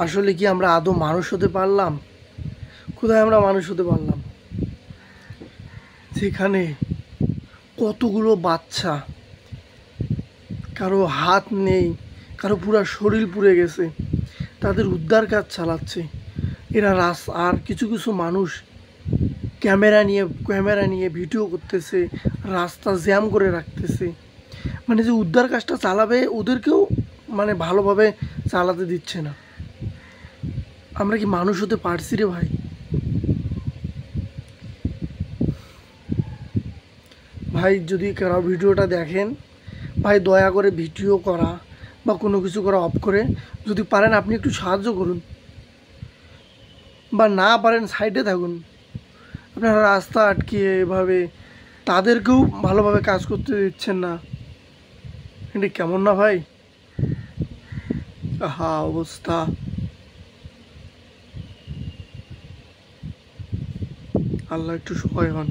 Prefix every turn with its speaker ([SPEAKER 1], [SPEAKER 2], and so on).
[SPEAKER 1] আসলে কি আমরা আদৌ মানুষ হতে পারলাম? কোথায় আমরা মানুষ হতে পারলাম? যেখানে কতগুলো বাচ্চা, কারো হাত নেই, কারো পুরা শরীর পুড়ে গেছে, তাদের উদ্ধার কাজ চালাচ্ছে এরা। আর কিছু কিছু মানুষ ক্যামেরা নিয়ে ভিডিও করতেছে, রাস্তা জ্যাম করে রাখতেছে। মানে যে উদ্ধার কাজটা চালাবে ওদেরকেও মানে ভালোভাবে চালাতে দিচ্ছে না। আমরা কি মানুষ হতে পারছি রে ভাই? ভাই যদি কারো ভিডিওটা দেখেন, ভাই দয়া করে ভিডিও করা বা কোনো কিছু করা অফ করে, যদি পারেন আপনি একটু সাহায্য করুন, বা না পারেন সাইডে থাকুন। আপনারা রাস্তা আটকিয়ে এভাবে তাদেরকেও ভালোভাবে কাজ করতে দিচ্ছেন না, এটা কেমন না ভাই? আহা অবস্থা। আল্লাহ একটু সহায় হন।